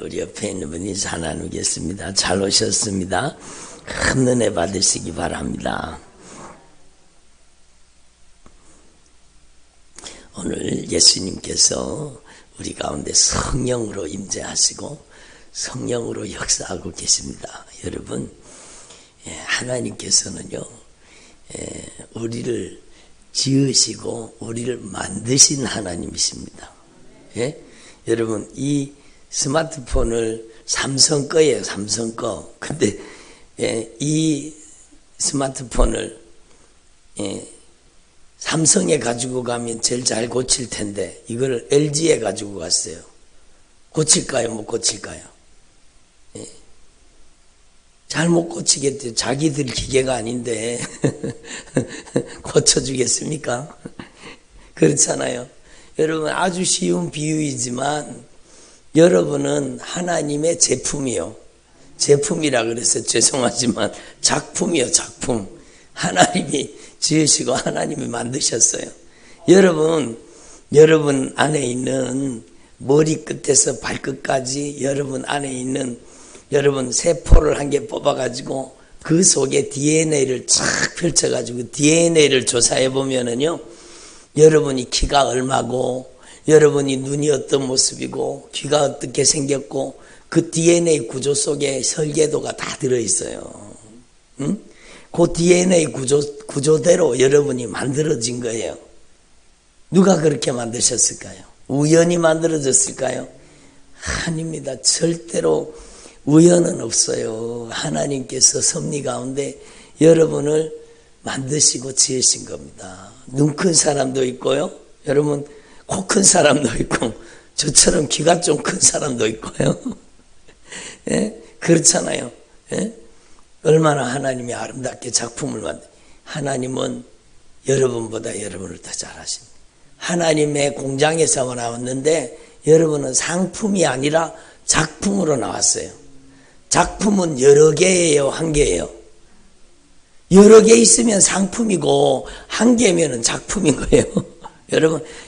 우리 옆에 있는 분 인사 나누겠습니다. 잘 오셨습니다. 큰 은혜 받으시기 바랍니다. 오늘 예수님께서 우리 가운데 성령으로 임재하시고 성령으로 역사하고 계십니다. 여러분, 하나님께서는요, 우리를 지으시고 우리를 만드신 하나님이십니다. 여러분, 이 스마트폰을 삼성 거예요. 삼성 거. 근데 이 스마트폰을 삼성에 가지고 가면 제일 잘 고칠 텐데 이걸 LG에 가지고 갔어요. 고칠까요? 못 고칠까요? 잘 못 고치겠대요. 자기들 기계가 아닌데 고쳐주겠습니까? 그렇잖아요. 여러분, 아주 쉬운 비유이지만 여러분은 하나님의 제품이요. 제품이라 그래서 죄송하지만 작품이요. 작품. 하나님이 지으시고 하나님이 만드셨어요. 여러분 안에 있는 머리끝에서 발끝까지 여러분 안에 있는 여러분 세포를 한 개 뽑아가지고 그 속에 DNA를 쫙 펼쳐가지고 DNA를 조사해 보면은요, 여러분이 키가 얼마고 여러분이 눈이 어떤 모습이고 귀가 어떻게 생겼고 그 DNA 구조 속에 설계도가 다 들어있어요. 그 DNA 구조대로 여러분이 만들어진 거예요. 누가 그렇게 만드셨을까요? 우연히 만들어졌을까요? 아닙니다. 절대로 우연은 없어요. 하나님께서 섭리 가운데 여러분을 만드시고 지으신 겁니다. 눈 큰 사람도 있고요. 여러분, 코 큰 사람도 있고 저처럼 귀가 좀 큰 사람도 있고요. 그렇잖아요. 얼마나 하나님이 아름답게 작품을 하나님은 여러분보다 여러분을 더 잘하십니다. 하나님의 공장에서 나왔는데 여러분은 상품이 아니라 작품으로 나왔어요. 작품은 여러 개예요, 한 개예요? 여러 개 있으면 상품이고 한 개면은 작품인 거예요.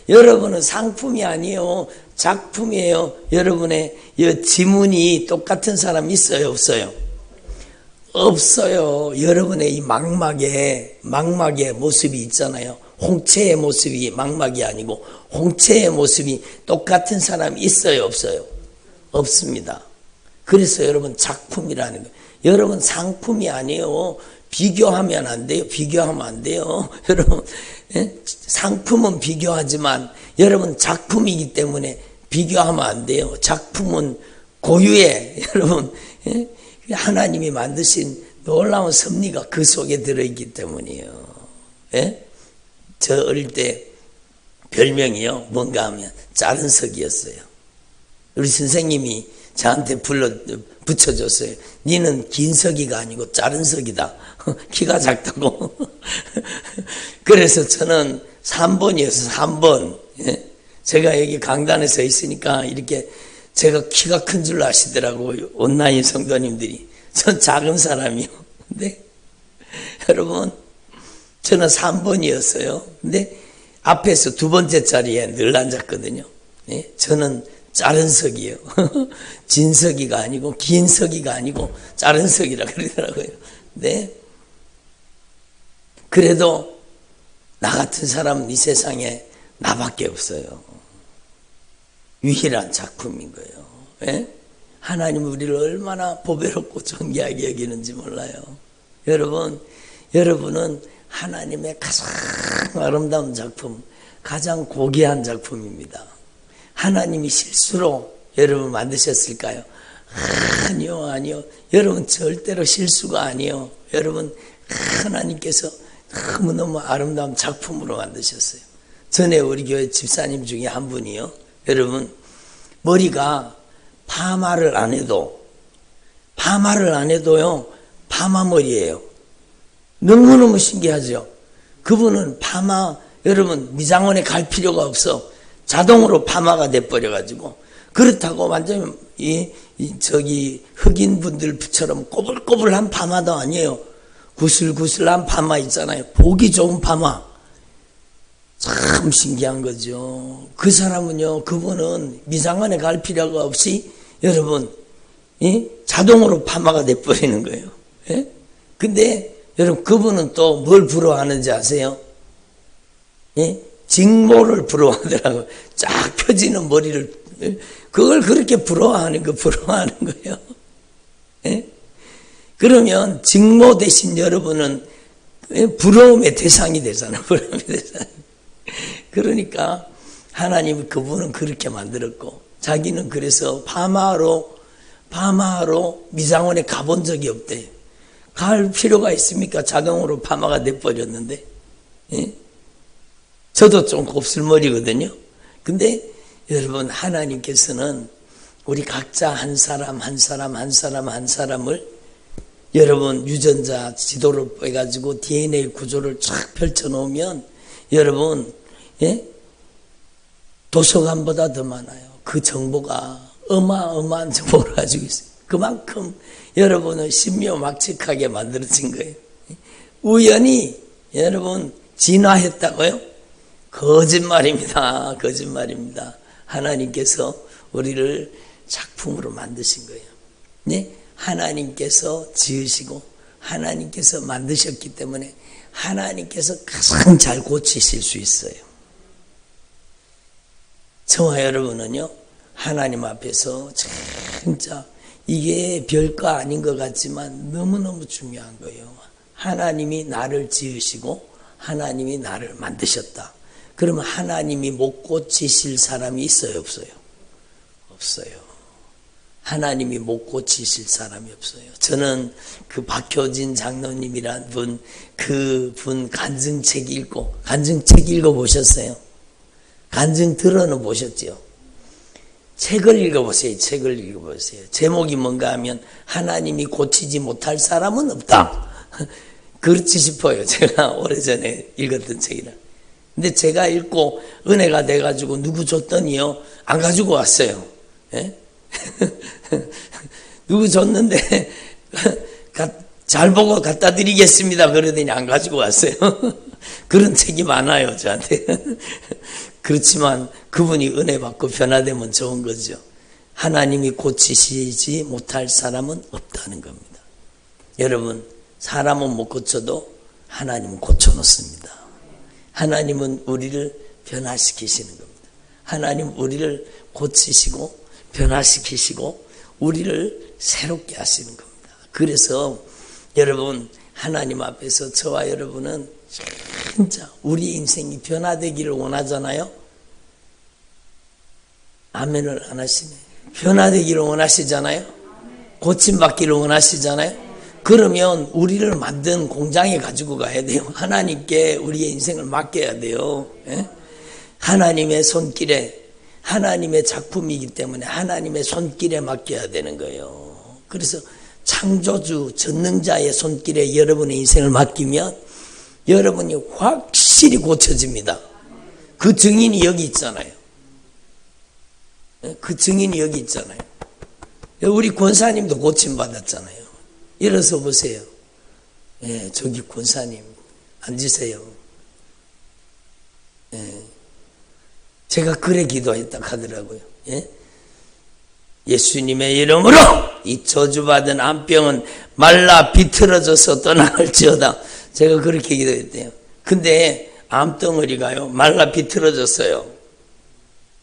여러분은 상품이 아니에요. 작품이에요. 여러분의 이 지문이 똑같은 사람 있어요, 없어요? 없어요. 여러분의 이 망막의 모습이 있잖아요. 홍채의 모습이 망막이 아니고 홍채의 모습이 똑같은 사람 있어요, 없어요? 없습니다. 그래서 여러분 작품이라는 거예요. 여러분 상품이 아니에요. 비교하면 안 돼요. 비교하면 안 돼요. 여러분, 상품은 비교하지만 여러분 작품이기 때문에 비교하면 안 돼요. 작품은 고유해. 여러분, 하나님이 만드신 놀라운 섭리가 그 속에 들어있기 때문이에요. 저 어릴 때 별명이요, 뭔가 하면 짜른석이었어요. 우리 선생님이 저한테 붙여줬어요. 니는 긴석이가 아니고 짜른석이다. 키가 작다고. 그래서 저는 3번이었어요. 3번. 제가 여기 강단에 서 있으니까 이렇게 제가 키가 큰 줄 아시더라고요. 온라인 성도님들이. 전 작은 사람이요. 근데 여러분, 저는 3번이었어요. 근데 앞에서 두 번째 자리에 늘 앉았거든요. 저는 짜른석이에요. 진석이가 아니고 긴석이가 아니고 짜른석이라 그러더라고요. 네. 그래도 나 같은 사람은 이 세상에 나밖에 없어요. 유일한 작품인 거예요. 하나님 우리를 얼마나 보배롭고 존귀하게 여기는지 몰라요. 여러분은 하나님의 가장 아름다운 작품, 가장 고귀한 작품입니다. 하나님이 실수로 여러분 만드셨을까요? 아니요. 여러분 절대로 실수가 아니에요. 여러분, 하나님께서 너무너무 아름다운 작품으로 만드셨어요. 전에 우리 교회 집사님 중에 한 분이요, 여러분, 머리가 파마를 안 해도요, 파마머리예요. 너무너무 신기하죠? 그분은 여러분, 미장원에 갈 필요가 없어. 자동으로 파마가 돼버려가지고, 그렇다고 완전히 흑인분들처럼 꼬불꼬불한 파마도 아니에요. 구슬구슬한 파마 있잖아요. 보기 좋은 파마. 참 신기한 거죠. 그 사람은요, 그분은 미장원에 갈 필요가 없이 여러분, 자동으로 파마가 돼버리는 거예요. 예? 근데 여러분, 그분은 또 뭘 부러워하는지 아세요? 예? 직모를 부러워하더라고요. 쫙 펴지는 머리를, 그걸 그렇게 부러워하는 거예요. 예? 그러면 직모 대신 여러분은 부러움의 대상이 되잖아요. 부러움의 대상. 그러니까 하나님은 그분은 그렇게 만들었고, 자기는 그래서 파마로 미장원에 가본 적이 없대. 갈 필요가 있습니까? 자동으로 파마가 돼버렸는데. 예? 저도 좀 곱슬머리거든요. 근데 여러분, 하나님께서는 우리 각자 한 사람을 여러분 유전자 지도를 빼가지고 DNA 구조를 쫙 펼쳐놓으면 여러분, 예? 도서관보다 더 많아요. 그 정보가 어마어마한 정보를 가지고 있어요. 그만큼 여러분은 신묘막측하게 만들어진 거예요. 우연히 여러분 진화했다고요? 거짓말입니다. 거짓말입니다. 하나님께서 우리를 작품으로 만드신 거예요. 네? 하나님께서 지으시고 하나님께서 만드셨기 때문에 하나님께서 가장 잘 고치실 수 있어요. 저와 여러분은요, 하나님 앞에서 진짜 이게 별거 아닌 것 같지만 너무너무 중요한 거예요. 하나님이 나를 지으시고 하나님이 나를 만드셨다. 그러면 하나님이 못 고치실 사람이 있어요, 없어요? 없어요. 하나님이 못 고치실 사람이 없어요. 저는 그 박효진 장로님이란 그분 간증책 읽어보셨어요? 간증 들어는 보셨죠? 책을 읽어보세요. 책을 읽어보세요. 제목이 뭔가 하면 하나님이 고치지 못할 사람은 없다. 그렇지 싶어요. 제가 오래전에 읽었던 책이라. 근데 제가 읽고 은혜가 돼가지고 누구 줬더니요, 안 가지고 왔어요. 예? 누구 줬는데 잘 보고 갖다 드리겠습니다 그러더니 안 가지고 왔어요. 그런 책이 많아요, 저한테. 그렇지만 그분이 은혜 받고 변화되면 좋은 거죠. 하나님이 고치시지 못할 사람은 없다는 겁니다. 여러분, 사람은 못 고쳐도 하나님은 고쳐놓습니다. 하나님은 우리를 변화시키시는 겁니다. 하나님은 우리를 고치시고 변화시키시고 우리를 새롭게 하시는 겁니다. 그래서 여러분, 하나님 앞에서 저와 여러분은 진짜 우리 인생이 변화되기를 원하잖아요. 아멘을 안 하시네. 변화되기를 원하시잖아요. 고침받기를 원하시잖아요. 그러면 우리를 만든 공장에 가지고 가야 돼요. 하나님께 우리의 인생을 맡겨야 돼요. 예? 하나님의 손길에, 하나님의 작품이기 때문에 하나님의 손길에 맡겨야 되는 거예요. 그래서 창조주 전능자의 손길에 여러분의 인생을 맡기면 여러분이 확실히 고쳐집니다. 그 증인이 여기 있잖아요. 그 증인이 여기 있잖아요. 우리 권사님도 고침받았잖아요. 일어서 보세요. 예, 저기 권사님 앉으세요. 예, 제가 그래 기도했다 하더라고요. 예? 예수님의 이름으로 이 저주받은 암병은 말라 비틀어져서 떠나갈지어다. 제가 그렇게 기도했대요. 근데 암덩어리가요, 말라 비틀어졌어요.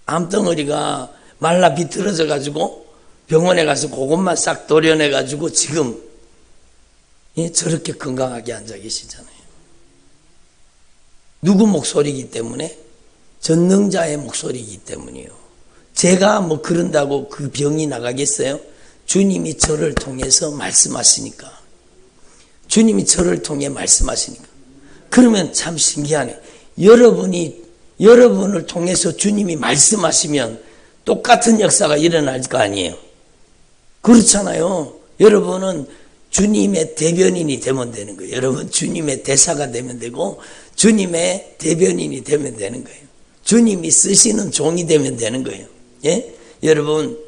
암덩어리가 말라 비틀어져 가지고 병원에 가서 그것만 싹 도려내 가지고 지금 저렇게 건강하게 앉아 계시잖아요. 누구 목소리이기 때문에? 전능자의 목소리이기 때문이요. 제가 뭐 그런다고 그 병이 나가겠어요? 주님이 저를 통해서 말씀하시니까. 주님이 저를 통해 말씀하시니까. 그러면 참 신기하네. 여러분을 통해서 주님이 말씀하시면 똑같은 역사가 일어날 거 아니에요. 그렇잖아요. 여러분은 주님의 대변인이 되면 되는 거예요. 여러분 주님의 대사가 되면 되고 주님의 대변인이 되면 되는 거예요. 주님이 쓰시는 종이 되면 되는 거예요. 예? 여러분,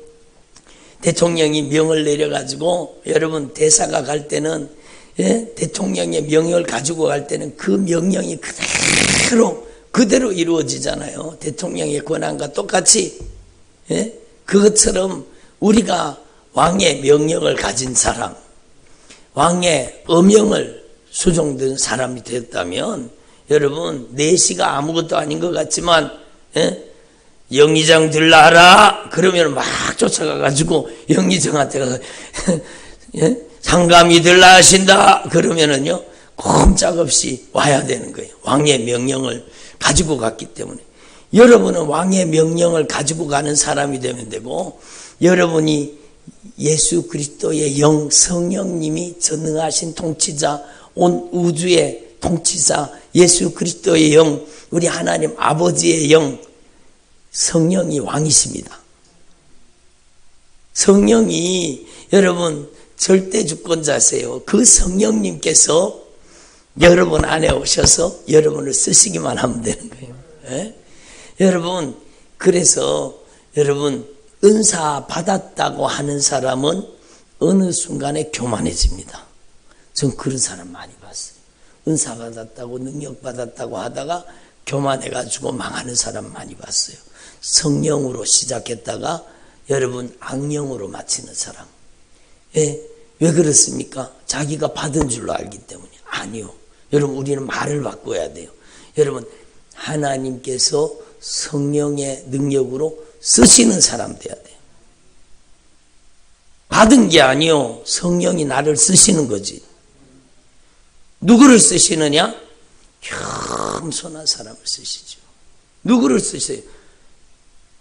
대통령이 명을 내려가지고 여러분 대사가 갈 때는, 예? 대통령의 명령을 가지고 갈 때는 그 명령이 그대로 이루어지잖아요. 대통령의 권한과 똑같이. 예? 그것처럼 우리가 왕의 명령을 가진 사람, 왕의 엄명을 수종든 사람이 되었다면 여러분 내시가 아무것도 아닌 것 같지만 영의정 들라하라 그러면 막 쫓아가가지고 영의정한테 가서 상감이 들라 하신다 그러면은요 꼼짝없이 와야 되는 거예요. 왕의 명령을 가지고 갔기 때문에. 여러분은 왕의 명령을 가지고 가는 사람이 되면 되고, 여러분이 예수 그리스도의 영 성령님이 전능하신 통치자, 온 우주의 통치자 예수 그리스도의 영, 우리 하나님 아버지의 영 성령이 왕이십니다. 성령이 여러분 절대 주권자세요. 그 성령님께서 여러분 안에 오셔서 여러분을 쓰시기만 하면 되는 거예요. 예? 여러분 그래서 여러분 은사 받았다고 하는 사람은 어느 순간에 교만해집니다. 전 그런 사람 많이 봤어요. 은사 받았다고 능력 받았다고 하다가 교만해가지고 망하는 사람 많이 봤어요. 성령으로 시작했다가 여러분 악령으로 마치는 사람. 예? 왜 그렇습니까? 자기가 받은 줄로 알기 때문에. 아니요. 여러분 우리는 말을 바꿔야 돼요. 여러분 하나님께서 성령의 능력으로 쓰시는 사람 돼야 돼요. 받은 게 아니요. 성령이 나를 쓰시는 거지. 누구를 쓰시느냐? 겸손한 사람을 쓰시죠. 누구를 쓰세요?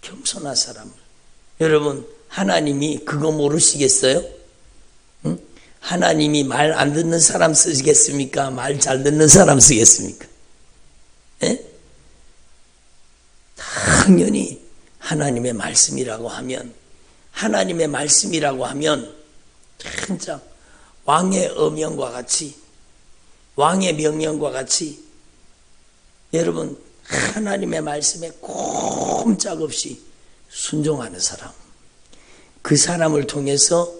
겸손한 사람을. 여러분 하나님이 그거 모르시겠어요? 응? 하나님이 말 안 듣는 사람 쓰시겠습니까? 말 잘 듣는 사람 쓰겠습니까? 예? 당연히 하나님의 말씀이라고 하면, 하나님의 말씀이라고 하면 진짜 왕의 엄명과 같이, 왕의 명령과 같이 여러분 하나님의 말씀에 꼼짝없이 순종하는 사람, 그 사람을 통해서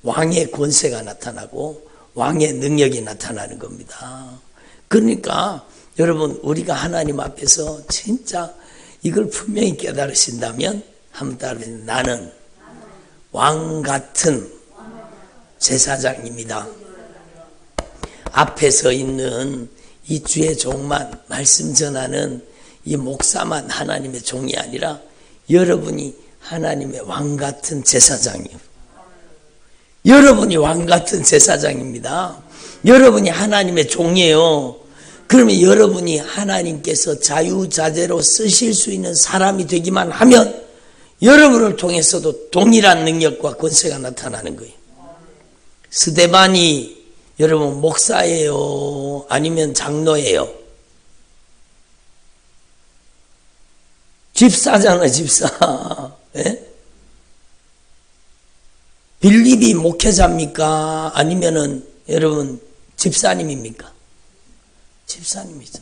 왕의 권세가 나타나고 왕의 능력이 나타나는 겁니다. 그러니까 여러분 우리가 하나님 앞에서 진짜 이걸 분명히 깨달으신다면 한번 따라해주세요. 나는 왕 같은 제사장입니다. 앞에 서 있는 이 주의 종만, 말씀 전하는 이 목사만 하나님의 종이 아니라 여러분이 하나님의 왕 같은 제사장이에요. 여러분이 왕 같은 제사장입니다. 여러분이 하나님의 종이에요. 그러면 여러분이 하나님께서 자유자재로 쓰실 수 있는 사람이 되기만 하면 여러분을 통해서도 동일한 능력과 권세가 나타나는 거예요. 스데반이 여러분 목사예요? 아니면 장로예요? 집사잖아요, 집사. 예? 빌립이 목회자입니까? 아니면은 여러분 집사님입니까? 집사님이죠.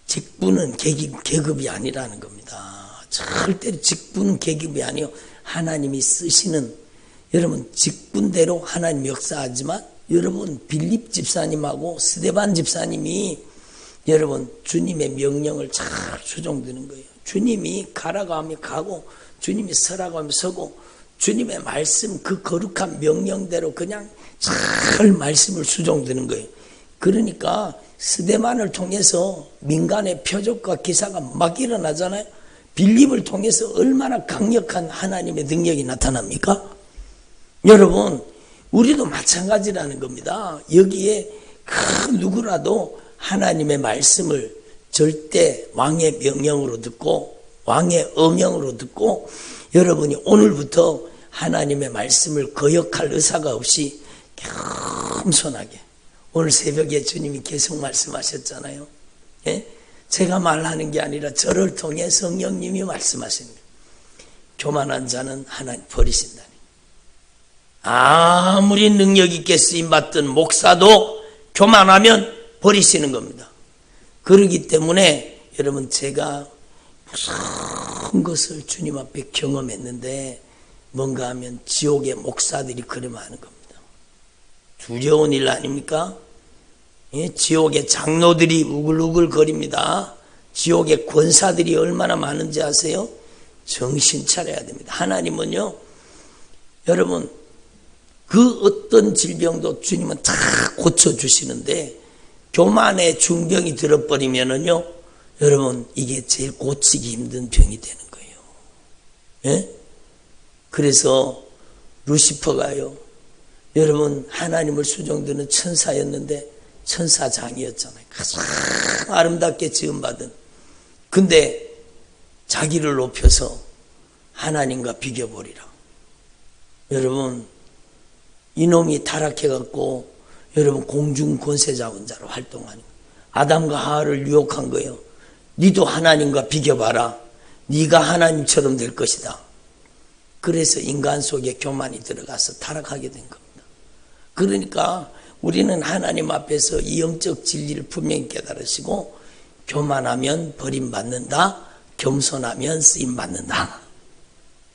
직분은 계급이 아니라는 겁니다. 절대로 직분은 계급이 아니요. 하나님이 쓰시는, 여러분 직분대로 하나님 역사하지만 여러분 빌립 집사님하고 스데반 집사님이 여러분 주님의 명령을 잘 수종드는 거예요. 주님이 가라고 하면 가고, 주님이 서라고 하면 서고, 주님의 말씀 그 거룩한 명령대로 그냥 잘 말씀을 수종드는 거예요. 그러니까 스데반을 통해서 민간의 표적과 기사가 막 일어나잖아요. 빌립을 통해서 얼마나 강력한 하나님의 능력이 나타납니까? 여러분 우리도 마찬가지라는 겁니다. 여기에 그 누구라도 하나님의 말씀을 절대 왕의 명령으로 듣고 왕의 엄명으로 듣고 여러분이 오늘부터 하나님의 말씀을 거역할 의사가 없이 겸손하게, 오늘 새벽에 주님이 계속 말씀하셨잖아요. 예? 제가 말하는 게 아니라 저를 통해 성령님이 말씀하시는 거예요. 교만한 자는 하나님 버리신다니. 아무리 능력 있게 쓰임받던 목사도 교만하면 버리시는 겁니다. 그렇기 때문에 여러분 제가 무슨 것을 주님 앞에 경험했는데 뭔가 하면 지옥의 목사들이 그러면 하는 겁니다. 두려운 일 아닙니까? 예? 지옥의 장로들이 우글우글 거립니다. 지옥의 권사들이 얼마나 많은지 아세요? 정신 차려야 됩니다. 하나님은요 여러분, 그 어떤 질병도 주님은 다 고쳐주시는데, 교만의 중병이 들어버리면은요, 여러분, 이게 제일 고치기 힘든 병이 되는 거예요. 예? 그래서 루시퍼가요, 여러분, 하나님을 수종드는 천사였는데 천사장이었잖아요. 가장 아름답게 지음받은. 근데 자기를 높여서 하나님과 비교버리라. 여러분, 이놈이 타락해갖고 여러분 공중 권세자원자로 활동하는 거예요. 아담과 하와를 유혹한 거예요. 니도 하나님과 비교봐라. 네가 하나님처럼 될 것이다. 그래서 인간 속에 교만이 들어가서 타락하게 된 겁니다. 그러니까 우리는 하나님 앞에서 이 영적 진리를 분명히 깨달으시고, 교만하면 버림받는다, 겸손하면 쓰임받는다.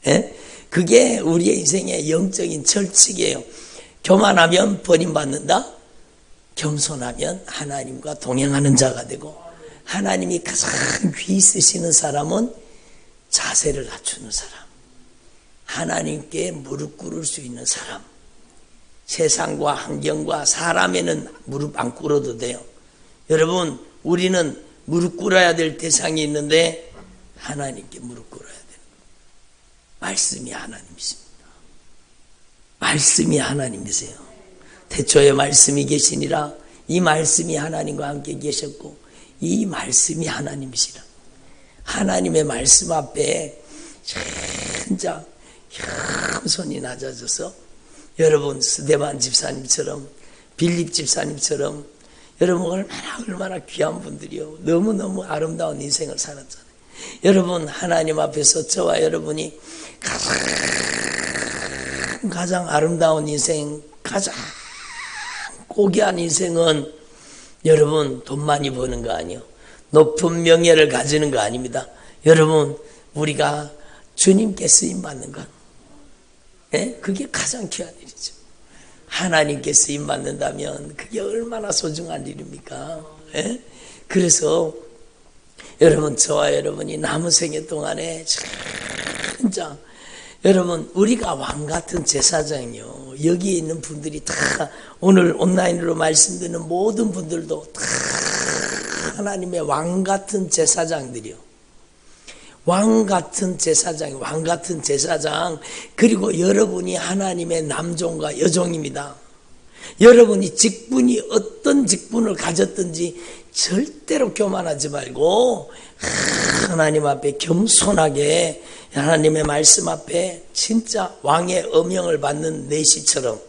예? 그게 우리의 인생의 영적인 철칙이에요. 교만하면 버림받는다, 겸손하면 하나님과 동행하는 자가 되고, 하나님이 가장 귀히 쓰시는 사람은 자세를 갖추는 사람, 하나님께 무릎 꿇을 수 있는 사람. 세상과 환경과 사람에는 무릎 안 꿇어도 돼요. 여러분, 우리는 무릎 꿇어야 될 대상이 있는데 하나님께 무릎 꿇어야 되는 거예요. 말씀이 하나님이십니다. 말씀이 하나님이세요. 태초에 말씀이 계시니라. 이 말씀이 하나님과 함께 계셨고 이 말씀이 하나님이시라. 하나님의 말씀 앞에 진짜 겸손히 낮아져서, 여러분, 스데반 집사님처럼, 빌립 집사님처럼, 여러분 얼마나 귀한 분들이요. 너무너무 아름다운 인생을 살았잖아요. 여러분, 하나님 앞에서 저와 여러분이 가장 아름다운 인생, 가장 고귀한 인생은 여러분 돈 많이 버는 거 아니에요. 높은 명예를 가지는 거 아닙니다. 여러분, 우리가 주님께 쓰임받는 것, 예? 그게 가장 귀한 일이죠. 하나님께 쓰임받는다면 그게 얼마나 소중한 일입니까? 예? 그래서 여러분, 저와 여러분이 남은 생애 동안에 진짜 여러분, 우리가 왕같은 제사장이요. 여기에 있는 분들이 다, 오늘 온라인으로 말씀 듣는 모든 분들도 다 하나님의 왕같은 제사장들이요. 왕같은 제사장, 왕같은 제사장. 그리고 여러분이 하나님의 남종과 여종입니다. 여러분이 직분이 어떤 직분을 가졌든지 절대로 교만하지 말고 하나님 앞에 겸손하게, 하나님의 말씀 앞에 진짜 왕의 엄명을 받는 내시처럼,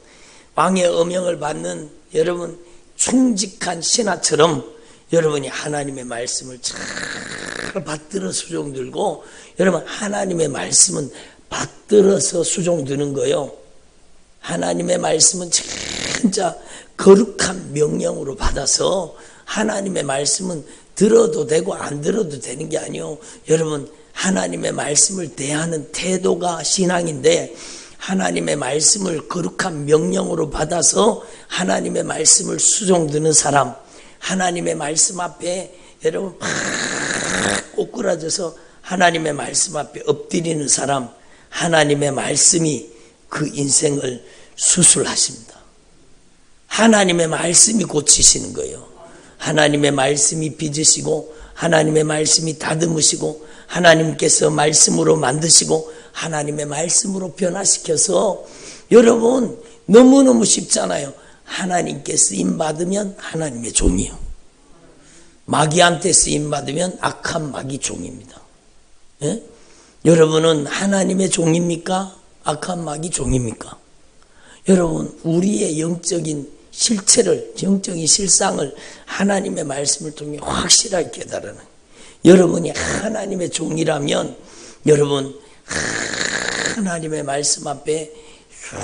왕의 엄명을 받는 여러분 충직한 신하처럼 여러분이 하나님의 말씀을 잘 받들어 수종 들고, 여러분 하나님의 말씀은 받들어서 수종 드는 거예요. 하나님의 말씀은 진짜 거룩한 명령으로 받아서, 하나님의 말씀은 들어도 되고 안 들어도 되는 게 아니에요. 여러분, 하나님의 말씀을 대하는 태도가 신앙인데, 하나님의 말씀을 거룩한 명령으로 받아서 하나님의 말씀을 수종 드는 사람, 하나님의 말씀 앞에 여러분 막 꼬꾸라져서 하나님의 말씀 앞에 엎드리는 사람, 하나님의 말씀이 그 인생을 수술하십니다. 하나님의 말씀이 고치시는 거예요. 하나님의 말씀이 빚으시고, 하나님의 말씀이 다듬으시고, 하나님께서 말씀으로 만드시고, 하나님의 말씀으로 변화시켜서, 여러분 너무너무 쉽잖아요. 하나님께 쓰임받으면 하나님의 종이요. 마귀한테 쓰임받으면 악한 마귀 종입니다. 예? 여러분은 하나님의 종입니까? 악한 마귀 종입니까? 여러분, 우리의 영적인 실체를, 영적인 실상을 하나님의 말씀을 통해 확실하게 깨달아는, 여러분이 하나님의 종이라면 여러분 하나님의 말씀 앞에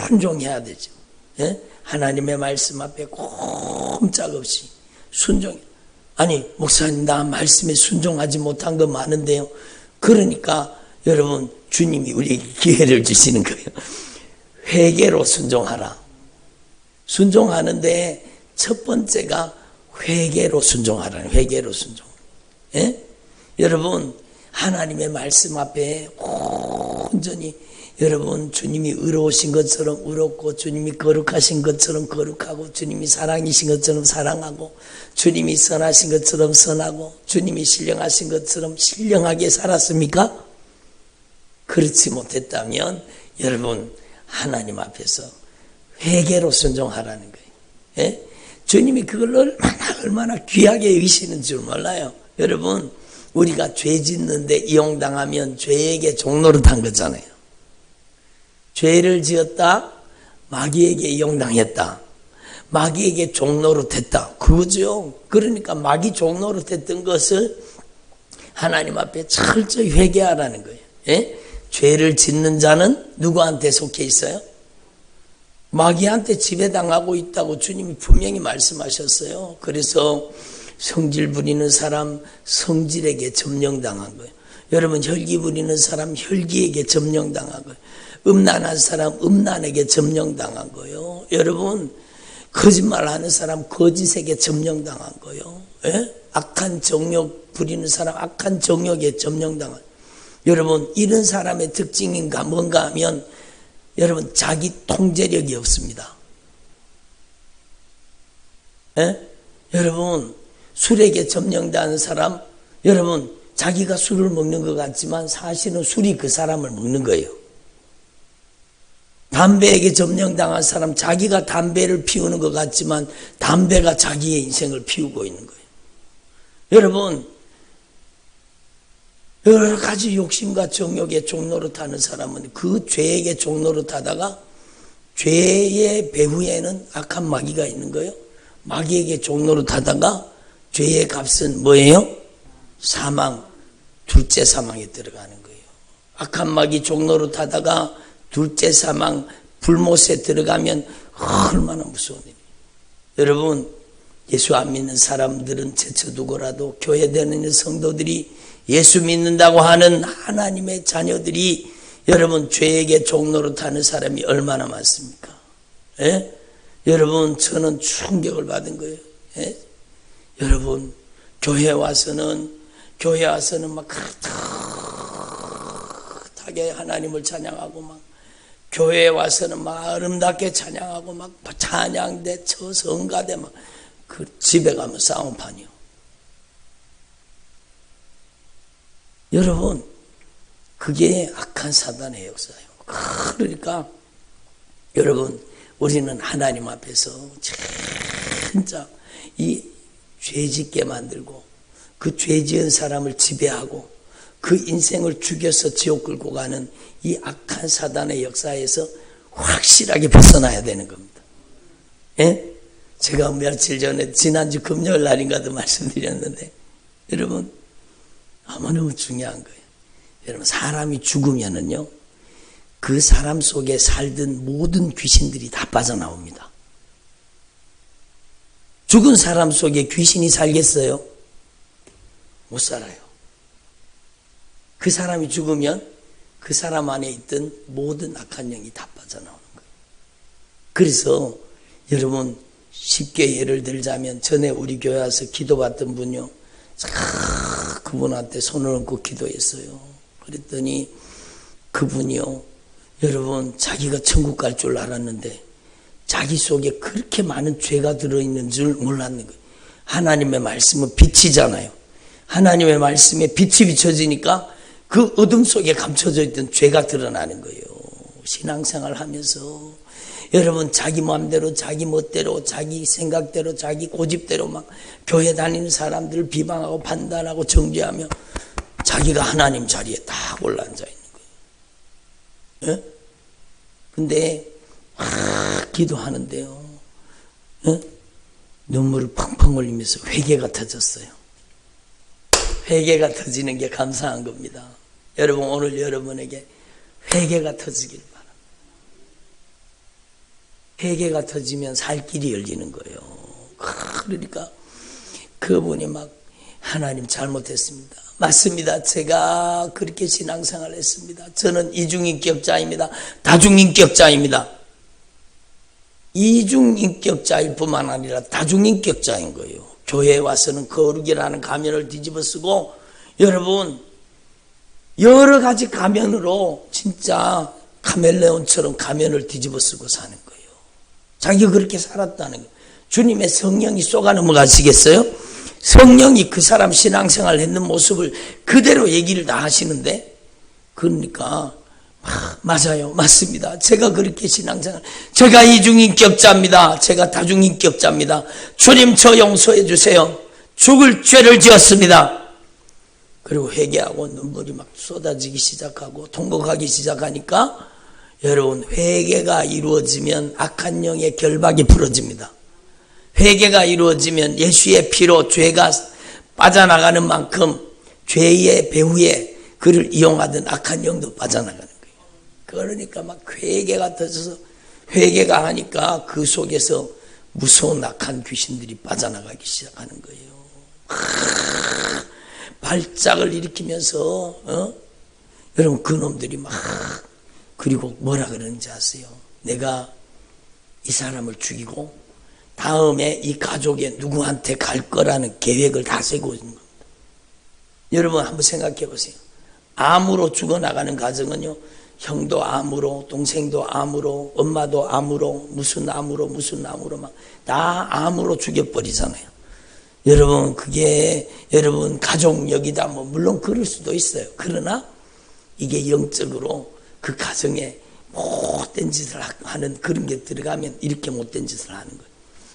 순종해야 되죠. 예? 하나님의 말씀 앞에 꼼짝없이 순종. 아니, 목사님, 나 말씀에 순종하지 못한 거 많은데요. 그러니까 여러분, 주님이 우리에게 기회를 주시는 거예요. 회개로 순종하라. 순종하는데 첫 번째가 회개로 순종하라는, 회개로 순종. 예? 여러분, 하나님의 말씀 앞에 온전히 여러분, 주님이 의로우신 것처럼 의롭고, 주님이 거룩하신 것처럼 거룩하고, 주님이 사랑이신 것처럼 사랑하고, 주님이 선하신 것처럼 선하고, 주님이 신령하신 것처럼 신령하게 살았습니까? 그렇지 못했다면 여러분, 하나님 앞에서 회개로 순종하라는 거예요. 예? 주님이 그걸 얼마나 귀하게 여기시는 줄 몰라요. 여러분, 우리가 죄 짓는데 이용당하면 죄에게 종노릇한 거잖아요. 죄를 지었다, 마귀에게 이용당했다, 마귀에게 종노릇했다, 그거죠. 그러니까 마귀 종노릇했던 것을 하나님 앞에 철저히 회개하라는 거예요. 예? 죄를 짓는 자는 누구한테 속해 있어요? 마귀한테 지배당하고 있다고 주님이 분명히 말씀하셨어요. 그래서 성질 부리는 사람 성질에게 점령당한 거예요. 여러분, 혈기 부리는 사람 혈기에게 점령당한 거예요. 음란한 사람 음란에게 점령당한 거예요. 여러분, 거짓말하는 사람 거짓에게 점령당한 거예요. 예? 악한 정욕 부리는 사람 악한 정욕에 점령당한 거예요. 여러분, 이런 사람의 특징인가 뭔가 하면 여러분, 자기 통제력이 없습니다. 예? 여러분, 술에게 점령당하는 사람, 여러분, 자기가 술을 먹는 것 같지만 사실은 술이 그 사람을 먹는 거예요. 담배에게 점령당한 사람, 자기가 담배를 피우는 것 같지만 담배가 자기의 인생을 피우고 있는 거예요. 여러분, 여러 가지 욕심과 정욕에 종노릇하는 사람은 그 죄에게 종노릇하다가 죄의 배후에는 악한 마귀가 있는 거예요. 마귀에게 종노릇하다가 죄의 값은 뭐예요? 사망, 둘째 사망에 들어가는 거예요. 악한 마귀 종노릇하다가 둘째 사망, 불못에 들어가면 얼마나 무서운 일이에요. 여러분, 예수 안 믿는 사람들은 제쳐두고라도 교회 다니는 성도들이 예수 믿는다고 하는 하나님의 자녀들이 여러분 죄에게 종노릇하는 사람이 얼마나 많습니까? 예? 여러분, 저는 충격을 받은 거예요. 예? 여러분, 교회 와서는 막 따뜻하게 하나님을 찬양하고 막 교회에 와서는 막 아름답게 찬양하고 막 찬양대 처성가대 막 그 집에 가면 싸움판이요. 여러분, 그게 악한 사단의 역사예요. 그러니까 여러분, 우리는 하나님 앞에서 진짜 이 죄짓게 만들고 그 죄지은 사람을 지배하고 그 인생을 죽여서 지옥 끌고 가는 이 악한 사단의 역사에서 확실하게 벗어나야 되는 겁니다. 예? 제가 며칠 전에 지난주 금요일 날인가도 말씀드렸는데 여러분, 너무너무 중요한 거예요. 여러분, 사람이 죽으면은요, 그 사람 속에 살던 모든 귀신들이 다 빠져나옵니다. 죽은 사람 속에 귀신이 살겠어요? 못 살아요. 그 사람이 죽으면 그 사람 안에 있던 모든 악한 영이 다 빠져나오는 거예요. 그래서 여러분, 쉽게 예를 들자면 전에 우리 교회 와서 기도받던 분요, 그분한테 손을 얹고 기도했어요. 그랬더니 그분이요, 여러분, 자기가 천국 갈 줄 알았는데 자기 속에 그렇게 많은 죄가 들어있는 줄 몰랐는 거예요. 하나님의 말씀은 빛이잖아요. 하나님의 말씀에 빛이 비춰지니까 그 어둠 속에 감춰져 있던 죄가 드러나는 거예요. 신앙생활 하면서 여러분, 자기 마음대로 자기 멋대로 자기 생각대로 자기 고집대로 막 교회 다니는 사람들을 비방하고 판단하고 정죄하며 자기가 하나님 자리에 딱 올라앉아 있는 거예요. 예? 근데 기도하는데요, 예? 눈물을 펑펑 흘리면서 회개가 터졌어요. 회개가 터지는 게 감사한 겁니다. 여러분, 오늘 여러분에게 회개가 터지길 바랍니다. 회개가 터지면 살 길이 열리는 거예요. 그러니까 그분이 막 하나님 잘못했습니다. 맞습니다. 제가 그렇게 신앙생활을 했습니다. 저는 이중인격자입니다. 다중인격자입니다. 이중인격자일 뿐만 아니라 다중인격자인 거예요. 교회에 와서는 거룩이라는 가면을 뒤집어 쓰고 여러분, 여러 가지 가면으로 진짜 카멜레온처럼 가면을 뒤집어 쓰고 사는 거예요. 자기가 그렇게 살았다는 거예요. 주님의 성령이 쏘가 넘어가시겠어요? 성령이 그 사람 신앙생활 했는 모습을 그대로 얘기를 다 하시는데, 그러니까 맞아요, 맞습니다. 제가 그렇게 신앙생활, 제가 이중인격자입니다. 제가 다중인격자입니다. 주님 저 용서해 주세요. 죽을 죄를 지었습니다. 그리고 회개하고 눈물이 막 쏟아지기 시작하고 통곡하기 시작하니까, 여러분, 회개가 이루어지면 악한 영의 결박이 풀어집니다. 회개가 이루어지면 예수의 피로 죄가 빠져나가는 만큼 죄의 배후에 그를 이용하던 악한 영도 빠져나가는 거예요. 그러니까 막 회개가 터져서, 회개가 하니까 그 속에서 무서운 악한 귀신들이 빠져나가기 시작하는 거예요. 발작을 일으키면서 여러분, 그놈들이 막, 그리고 뭐라 그러는지 아세요? 내가 이 사람을 죽이고 다음에 이 가족에 누구한테 갈 거라는 계획을 다 세고 있는 겁니다. 여러분 한번 생각해 보세요. 암으로 죽어나가는 가정은요, 형도 암으로, 동생도 암으로, 엄마도 암으로, 무슨 암으로 막 다 암으로 죽여버리잖아요. 여러분, 그게 여러분 가족력이다, 뭐 물론 그럴 수도 있어요. 그러나 이게 영적으로 그 가정에 못된 짓을 하는 그런 게 들어가면 이렇게 못된 짓을 하는 거예요.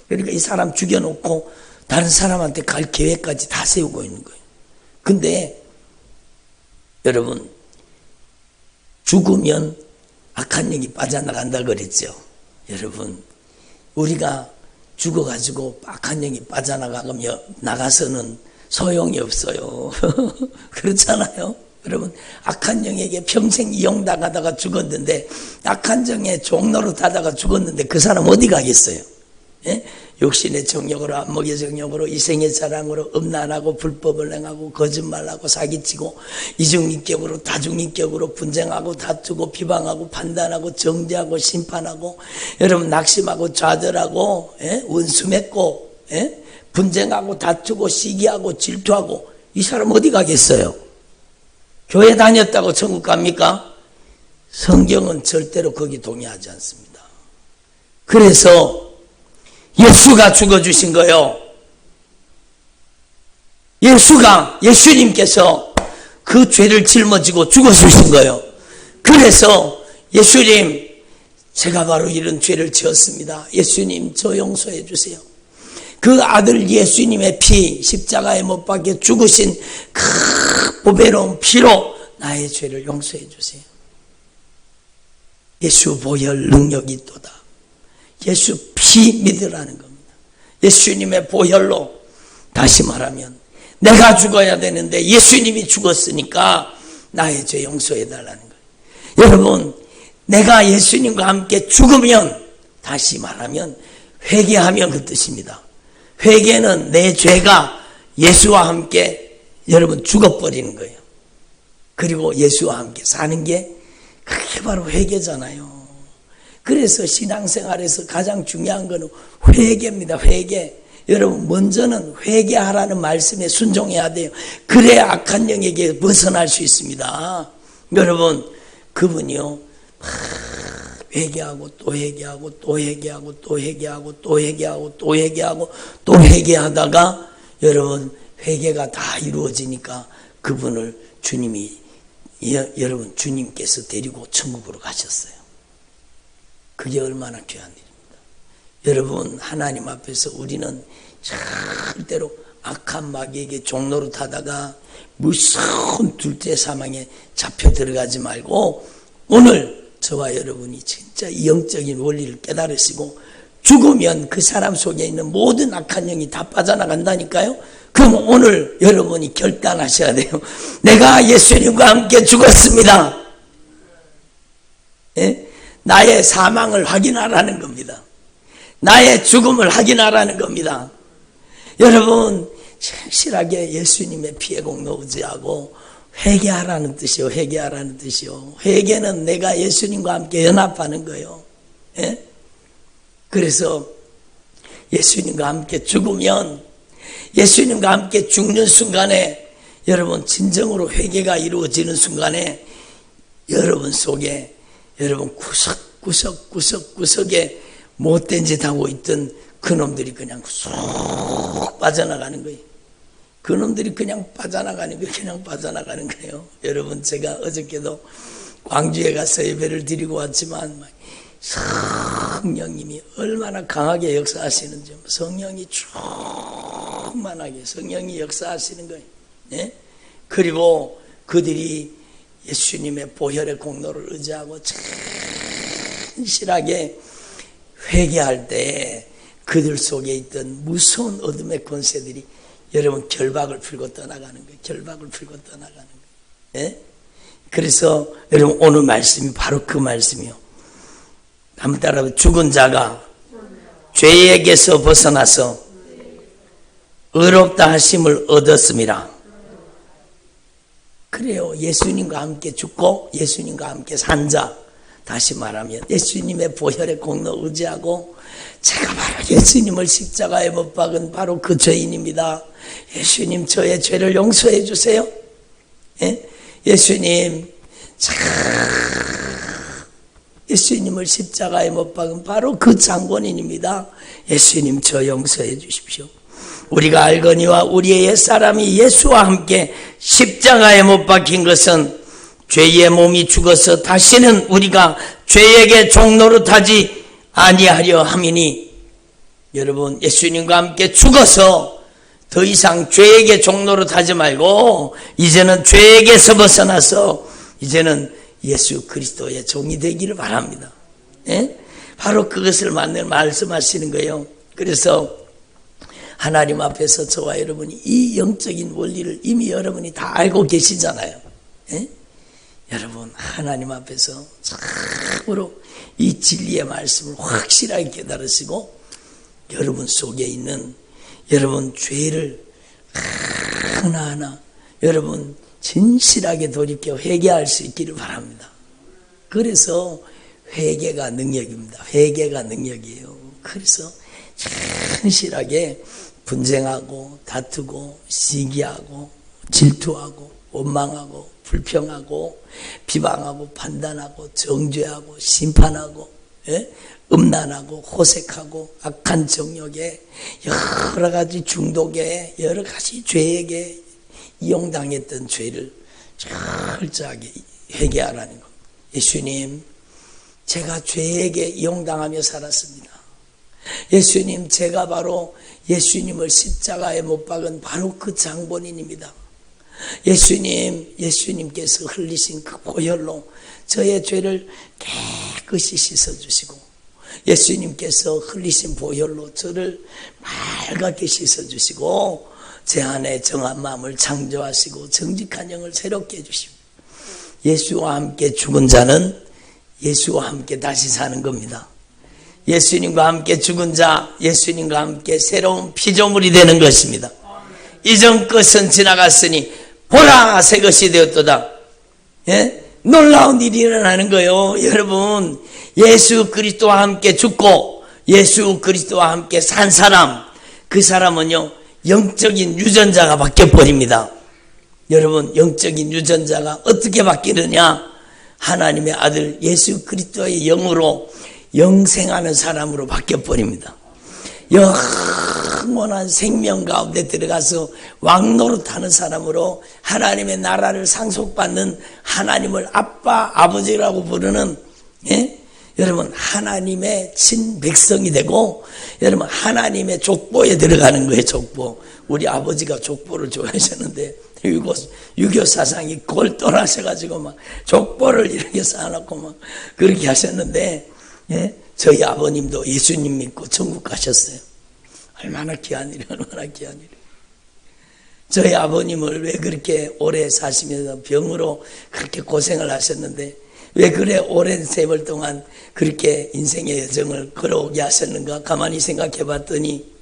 그러니까 이 사람 죽여놓고 다른 사람한테 갈 계획까지 다 세우고 있는 거예요. 근데 여러분, 죽으면 악한 영이 빠져나간다 그랬죠. 여러분, 우리가 죽어가지고 악한 영이 빠져나가면 나가서는 소용이 없어요. 그렇잖아요. 여러분, 악한 영에게 평생 이용당하다가 죽었는데, 악한 영의 종로로 타다가 죽었는데 그 사람 어디 가겠어요? 예? 욕심의 정욕으로, 안목의 정욕으로, 이생의 자랑으로 음란하고 불법을 행하고 거짓말하고 사기치고 이중인격으로 다중인격으로 분쟁하고 다투고 비방하고 판단하고 정죄하고 심판하고, 여러분 낙심하고 좌절하고, 예? 원수 맺고, 예? 분쟁하고 다투고 시기하고 질투하고, 이 사람 어디 가겠어요? 교회 다녔다고 천국 갑니까? 성경은 절대로 거기 동의하지 않습니다. 그래서 예수가 죽어주신 거예요. 예수님께서 그 죄를 짊어지고 죽어주신 거예요. 그래서 예수님, 제가 바로 이런 죄를 지었습니다. 예수님, 저 용서해 주세요. 그 아들 예수님의 피, 십자가에 못 박혀 죽으신 그 보배로운 피로 나의 죄를 용서해 주세요. 예수 보혈 능력이 있도다. 예수 피 믿으라는 겁니다. 예수님의 보혈로, 다시 말하면 내가 죽어야 되는데 예수님이 죽었으니까 나의 죄 용서해 달라는 거예요. 여러분, 내가 예수님과 함께 죽으면, 다시 말하면 회개하면 그 뜻입니다. 회개는 내 죄가 예수와 함께 여러분 죽어버리는 거예요. 그리고 예수와 함께 사는 게, 그게 바로 회개잖아요. 그래서 신앙생활에서 가장 중요한 것은 회개입니다. 회개. 여러분, 먼저는 회개하라는 말씀에 순종해야 돼요. 그래야 악한 영에게 벗어날 수 있습니다. 여러분, 그분이요, 회개하고 또 회개하고 또 회개하고 또 회개하고 또 회개하고 또 회개하고 또 회개하다가 여러분 회개가 다 이루어지니까 그분을 여러분 주님께서 데리고 천국으로 가셨어요. 그게 얼마나 귀한 일입니다. 여러분, 하나님 앞에서 우리는 절대로 악한 마귀에게 종로로 타다가 무서운 둘째 사망에 잡혀 들어가지 말고, 오늘 저와 여러분이 진짜 영적인 원리를 깨달으시고 죽으면 그 사람 속에 있는 모든 악한 영이 다 빠져나간다니까요. 그럼 오늘 여러분이 결단하셔야 돼요. 내가 예수님과 함께 죽었습니다. 예? 나의 사망을 확인하라는 겁니다. 나의 죽음을 확인하라는 겁니다. 여러분, 절실하게 예수님의 피에 공로 의지하고 회개하라는 뜻이요. 회개하라는 뜻이요. 회개는 내가 예수님과 함께 연합하는 거예요. 예? 그래서 예수님과 함께 죽으면, 예수님과 함께 죽는 순간에, 여러분 진정으로 회개가 이루어지는 순간에 여러분 속에 여러분 구석구석에 못된 짓 하고 있던 그놈들이 그냥 쑥 빠져나가는 거예요. 그놈들이 그냥 빠져나가는 거예요. 여러분, 제가 어저께도 광주에 가서 예배를 드리고 왔지만 성령님이 얼마나 강하게 역사하시는지, 성령이 충만하게 성령이 역사하시는 거예요. 네? 그리고 그들이 예수님의 보혈의 공로를 의지하고 진실하게 회개할 때 그들 속에 있던 무서운 어둠의 권세들이 여러분 결박을 풀고 떠나가는 거예요. 결박을 풀고 떠나가는 거예요. 네? 그래서 여러분 오늘 말씀이 바로 그 말씀이요. 한번 따라해. 죽은 자가 죄에게서 벗어나서 의롭다 하심을 얻었습니다. 그래요. 예수님과 함께 죽고 예수님과 함께 산 자, 다시 말하면 예수님의 보혈의 공로 의지하고 제가 바로 예수님을 십자가에 못 박은 바로 그 죄인입니다. 예수님, 저의 죄를 용서해 주세요. 예? 예수님, 예수님을 십자가에 못 박은 바로 그 장본인입니다. 예수님, 저 용서해 주십시오. 우리가 알거니와 우리의 옛사람이 예수와 함께 십자가에 못 박힌 것은 죄의 몸이 죽어서 다시는 우리가 죄에게 종노릇하지 아니하려 함이니, 여러분, 예수님과 함께 죽어서 더 이상 죄에게 종노릇하지 말고 이제는 죄에게서 벗어나서 이제는 예수 그리스도의 종이 되기를 바랍니다. 예? 바로 그것을 말씀하시는 거예요. 그래서 하나님 앞에서 저와 여러분이 이 영적인 원리를 이미 여러분이 다 알고 계시잖아요. 예? 여러분, 하나님 앞에서 참으로 이 진리의 말씀을 확실하게 깨달으시고 여러분 속에 있는 여러분 죄를 하나하나 여러분 진실하게 돌이켜 회개할 수 있기를 바랍니다. 그래서 회개가 능력입니다. 회개가 능력이에요. 그래서 진실하게 분쟁하고 다투고 시기하고 질투하고 원망하고 불평하고 비방하고 판단하고 정죄하고 심판하고, 예? 음란하고 호색하고 악한 정욕에 여러 가지 중독에 여러 가지 죄에게 이용당했던 죄를 철저하게 회개하라는 것. 예수님, 제가 죄에게 이용당하며 살았습니다. 예수님, 제가 바로 예수님을 십자가에 못 박은 바로 그 장본인입니다. 예수님, 예수님께서 흘리신 그 보혈로 저의 죄를 깨끗이 씻어주시고 예수님께서 흘리신 보혈로 저를 맑게 씻어주시고 제 안에 정한 마음을 창조하시고 정직한 영을 새롭게 해주시고 예수와 함께 죽은 자는 예수와 함께 다시 사는 겁니다. 예수님과 함께 죽은 자, 예수님과 함께 새로운 피조물이 되는 것입니다. 이전 것은 지나갔으니 보라, 새 것이 되었도다. 예? 놀라운 일이 일어나는 거예요. 여러분, 예수 그리스도와 함께 죽고 예수 그리스도와 함께 산 사람, 그 사람은요 영적인 유전자가 바뀌어버립니다. 여러분, 영적인 유전자가 어떻게 바뀌느냐? 하나님의 아들 예수 그리스도의 영으로 영생하는 사람으로 바뀌어버립니다. 영원한 생명 가운데 들어가서 왕노릇하는 사람으로 하나님의 나라를 상속받는, 하나님을 아빠, 아버지라고 부르는, 예? 여러분, 하나님의 친백성이 되고 여러분 하나님의 족보에 들어가는 거예요. 족보. 우리 아버지가 족보를 좋아하셨는데 유교 사상이 골똘하셔가지고 막 족보를 이렇게 쌓아놓고 막 그렇게 하셨는데, 예? 저희 아버님도 예수님 믿고 천국 가셨어요. 얼마나 귀한 일이에요. 얼마나 귀한 일이에요. 저희 아버님을 왜 그렇게 오래 사시면서 병으로 그렇게 고생을 하셨는데 왜 그래 오랜 세월 동안 그렇게 인생의 여정을 걸어오게 하셨는가 가만히 생각해 봤더니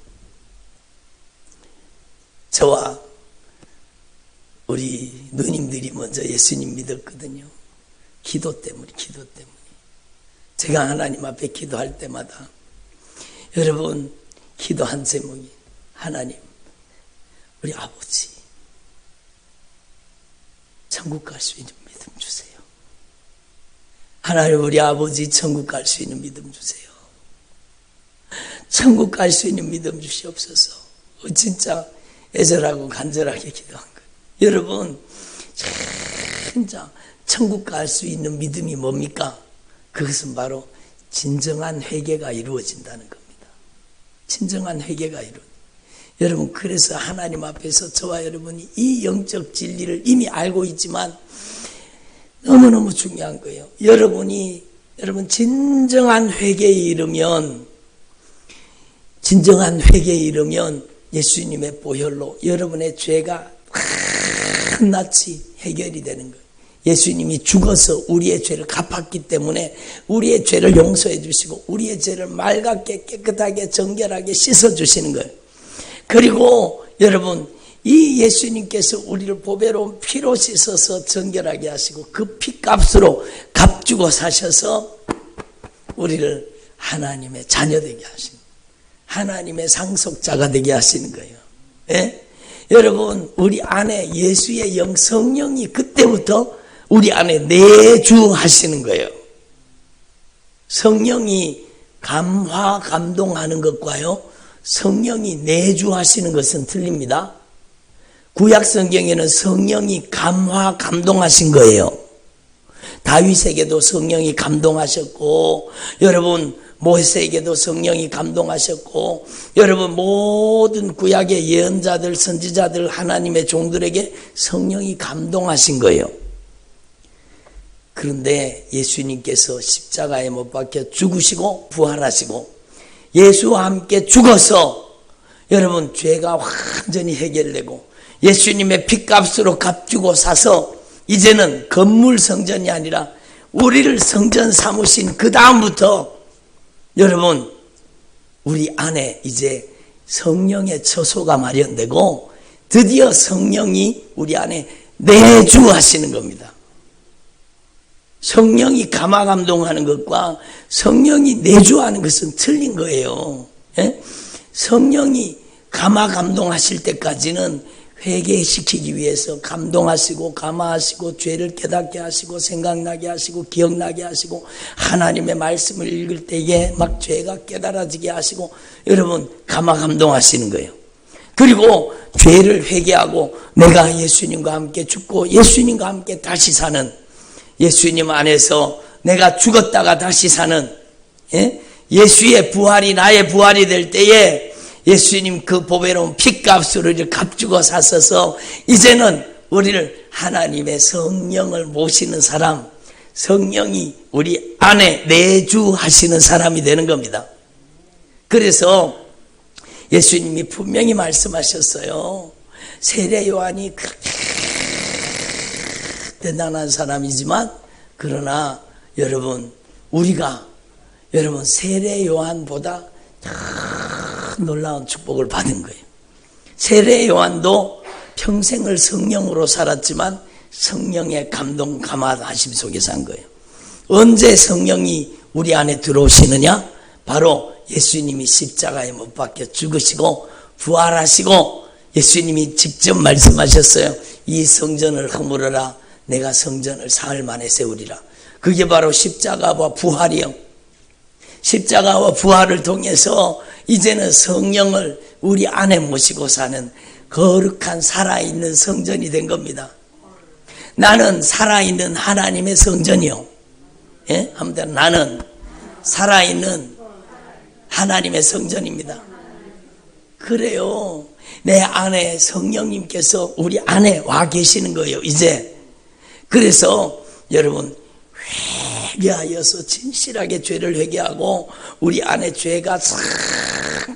저와 우리 누님들이 먼저 예수님 믿었거든요. 기도 때문에. 제가 하나님 앞에 기도할 때마다 여러분 기도한 제목이 하나님, 우리 아버지 천국 갈 수 있는 믿음 주세요. 하나님 우리 아버지 천국 갈 수 있는 믿음 주세요. 천국 갈 수 있는 믿음 주시옵소서. 진짜 애절하고 간절하게 기도한 거예요. 여러분 진짜 천국 갈 수 있는 믿음이 뭡니까? 그것은 바로 진정한 회개가 이루어진다는 겁니다. 진정한 회개가 여러분 그래서 하나님 앞에서 저와 여러분이 이 영적 진리를 이미 알고 있지만 너무너무 중요한 거예요. 여러분 진정한 회개에 이르면 예수님의 보혈로 여러분의 죄가 낱낱이 해결이 되는 거예요. 예수님이 죽어서 우리의 죄를 갚았기 때문에 우리의 죄를 용서해 주시고 우리의 죄를 맑게 깨끗하게 정결하게 씻어 주시는 거예요. 그리고 여러분 이 예수님께서 우리를 보배로운 피로 씻어서 정결하게 하시고 그 피값으로 값주고 사셔서 우리를 하나님의 자녀되게 하시는 거예요. 하나님의 상속자가 되게 하시는 거예요. 예? 여러분 우리 안에 예수의 영 성령이 그때부터 우리 안에 내주하시는 거예요. 성령이 감화 감동하는 것과요 성령이 내주하시는 것은 틀립니다. 구약 성경에는 성령이 감화 감동하신 거예요. 다윗에게도 성령이 감동하셨고 여러분 모세에게도 성령이 감동하셨고 여러분 모든 구약의 예언자들 선지자들 하나님의 종들에게 성령이 감동하신 거예요. 그런데 예수님께서 십자가에 못 박혀 죽으시고 부활하시고 예수와 함께 죽어서 여러분 죄가 완전히 해결되고 예수님의 피값으로 값주고 사서 이제는 건물 성전이 아니라 우리를 성전 삼으신 그 다음부터 여러분 우리 안에 이제 성령의 처소가 마련되고 드디어 성령이 우리 안에 내주하시는 겁니다. 성령이 감화감동하는 것과 성령이 내주하는 것은 틀린 거예요. 예? 성령이 감화감동하실 때까지는 회개시키기 위해서 감동하시고 감화하시고 죄를 깨닫게 하시고 생각나게 하시고 기억나게 하시고 하나님의 말씀을 읽을 때에 막 죄가 깨달아지게 하시고 여러분 감화감동하시는 거예요. 그리고 죄를 회개하고 내가 예수님과 함께 죽고 예수님과 함께 다시 사는 예수님 안에서 내가 죽었다가 다시 사는 예수의 부활이 나의 부활이 될 때에 예수님 그 보배로운 피값으로 우리를 값주고 사셔서 이제는 우리를 하나님의 성령을 모시는 사람 성령이 우리 안에 내주하시는 사람이 되는 겁니다. 그래서 예수님이 분명히 말씀하셨어요. 세례 요한이 그렇게 대단한 사람이지만 그러나 여러분 우리가 여러분 세례 요한보다 놀라운 축복을 받은 거예요. 세례 요한도 평생을 성령으로 살았지만 성령의 감동 감화하심 속에 산 거예요. 언제 성령이 우리 안에 들어오시느냐? 바로 예수님이 십자가에 못 박혀 죽으시고 부활하시고 예수님이 직접 말씀하셨어요. 이 성전을 허물어라. 내가 성전을 사흘 만에 세우리라. 그게 바로 십자가와 부활이요. 십자가와 부활을 통해서 이제는 성령을 우리 안에 모시고 사는 거룩한 살아있는 성전이 된 겁니다. 나는 살아있는 하나님의 성전이요. 예? 한번 나는 살아있는 하나님의 성전입니다. 그래요. 내 안에 성령님께서 우리 안에 와 계시는 거예요. 이제 그래서 여러분 회개하여서 진실하게 죄를 회개하고 우리 안에 죄가 싹